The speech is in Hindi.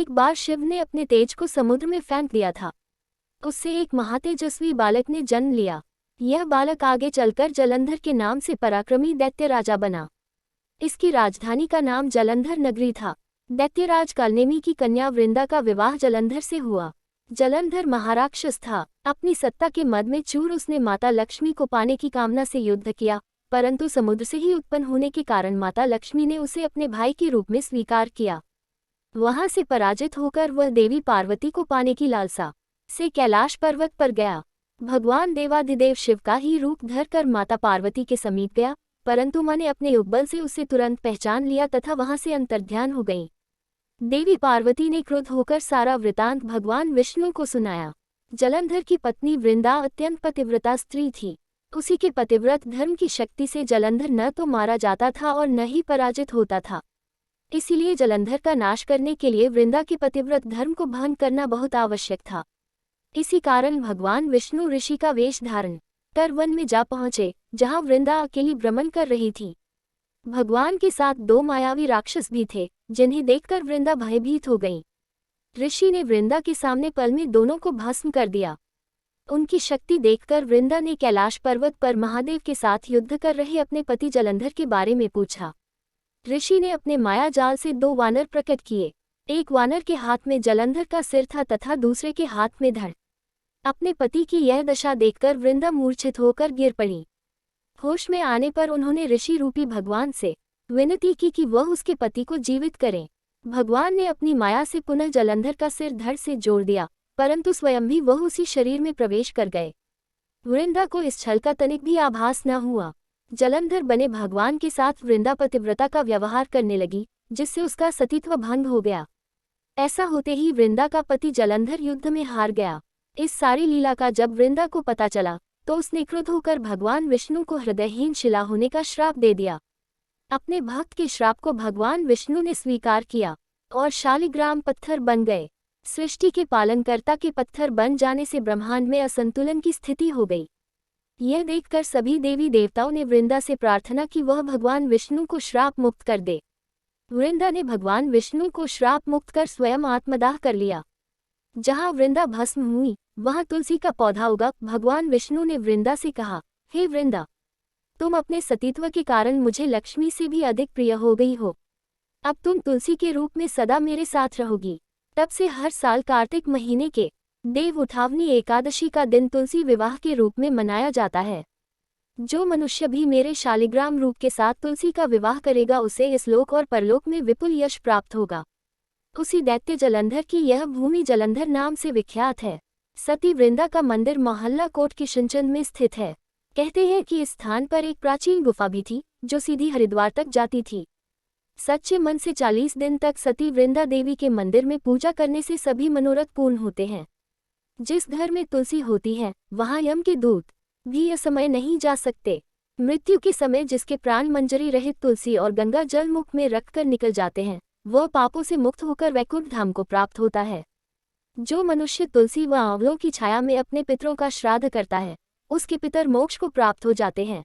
एक बार शिव ने अपने तेज को समुद्र में फेंक दिया था। उससे एक महातेजस्वी बालक ने जन्म लिया। यह बालक आगे चलकर जलंधर के नाम से पराक्रमी दैत्य राजा बना। इसकी राजधानी का नाम जलंधर नगरी था। दैत्यराज कालनेमी की कन्या वृंदा का विवाह जलंधर से हुआ। जलंधर महाराक्षस था। अपनी सत्ता के मद में चूर उसने माता लक्ष्मी को पाने की कामना से युद्ध किया, परंतु समुद्र से ही उत्पन्न होने के कारण माता लक्ष्मी ने उसे अपने भाई के रूप में स्वीकार किया। वहां से पराजित होकर वह देवी पार्वती को पाने की लालसा से कैलाश पर्वत पर गया। भगवान देवाधिदेव शिव का ही रूप धरकर माता पार्वती के समीप गया, परंतु मां ने अपने युगबल से उसे तुरंत पहचान लिया तथा वहां से अंतर्ध्यान हो गई। देवी पार्वती ने क्रुद्ध होकर सारा वृतांत भगवान विष्णु को सुनाया। जलंधर की पत्नी वृंदा अत्यंत पतिव्रता स्त्री थी। उसी के पतिव्रत धर्म की शक्ति से जलंधर न तो मारा जाता था और न ही पराजित होता था। इसीलिए जलंधर का नाश करने के लिए वृंदा के पतिव्रत धर्म को भंग करना बहुत आवश्यक था। इसी कारण भगवान विष्णु ऋषि का वेश धारण कर वन में जा पहुंचे, जहां वृंदा अकेली भ्रमण कर रही थी। भगवान के साथ दो मायावी राक्षस भी थे, जिन्हें देखकर वृंदा भयभीत हो गई। ऋषि ने वृंदा के सामने पल में दोनों को भस्म कर दिया। उनकी शक्ति देखकर वृंदा ने कैलाश पर्वत पर महादेव के साथ युद्ध कर रहे अपने पति जलंधर के बारे में पूछा। ऋषि ने अपने माया जाल से दो वानर प्रकट किए। एक वानर के हाथ में जलंधर का सिर था तथा दूसरे के हाथ में धड़। अपने पति की यह दशा देखकर वृंदा मूर्छित होकर गिर पड़ी। होश में आने पर उन्होंने ऋषि रूपी भगवान से विनती की कि वह उसके पति को जीवित करें। भगवान ने अपनी माया से पुनः जलंधर का सिर धड़ से जोड़ दिया, परंतु स्वयं भी वह उसी शरीर में प्रवेश कर गए। वृंदा को इस छल का तनिक भी आभास न हुआ। जलंधर बने भगवान के साथ वृंदा पतिव्रता का व्यवहार करने लगी, जिससे उसका सतीत्व भंग हो गया। ऐसा होते ही वृंदा का पति जलंधर युद्ध में हार गया। इस सारी लीला का जब वृंदा को पता चला तो उसने क्रुद्ध होकर भगवान विष्णु को हृदयहीन शिला होने का श्राप दे दिया। अपने भक्त के श्राप को भगवान विष्णु ने स्वीकार किया और शालिग्राम पत्थर बन गए। सृष्टि के पालनकर्ता के पत्थर बन जाने से ब्रह्मांड में असंतुलन की स्थिति हो गई। यह देखकर सभी देवी देवताओं ने वृंदा से प्रार्थना की वह भगवान विष्णु को श्राप मुक्त कर दे। वृंदा ने भगवान विष्णु को श्राप मुक्त कर स्वयं आत्मदाह कर लिया। जहां वृंदा भस्म हुई वहां तुलसी का पौधा उगा। भगवान विष्णु ने वृंदा से कहा, हे वृंदा, तुम अपने सतीत्व के कारण मुझे लक्ष्मी से भी अधिक प्रिय हो गई हो। अब तुम तुलसी के रूप में सदा मेरे साथ रहोगी। तब से हर साल कार्तिक महीने के देव उठावनी एकादशी का दिन तुलसी विवाह के रूप में मनाया जाता है। जो मनुष्य भी मेरे शालिग्राम रूप के साथ तुलसी का विवाह करेगा उसे इस लोक और परलोक में विपुल यश प्राप्त होगा। उसी दैत्य जलंधर की यह भूमि जलंधर नाम से विख्यात है। सती वृंदा का मंदिर मोहल्ला कोट किशनचंद में स्थित है। कहते हैं कि इस स्थान पर एक प्राचीन गुफा भी थी जो सीधी हरिद्वार तक जाती थी। सच्चे मन से 40 दिन तक सती वृंदा देवी के मंदिर में पूजा करने से सभी मनोरथ पूर्ण होते हैं। जिस घर में तुलसी होती है वहां यम के दूत भी असमय नहीं जा सकते। मृत्यु के समय जिसके प्राण मंजरी रहित तुलसी और गंगा जल मुख में रखकर निकल जाते हैं वह पापों से मुक्त होकर वैकुंठ धाम को प्राप्त होता है। जो मनुष्य तुलसी व आंवलों की छाया में अपने पितरों का श्राद्ध करता है उसके पितर मोक्ष को प्राप्त हो जाते हैं।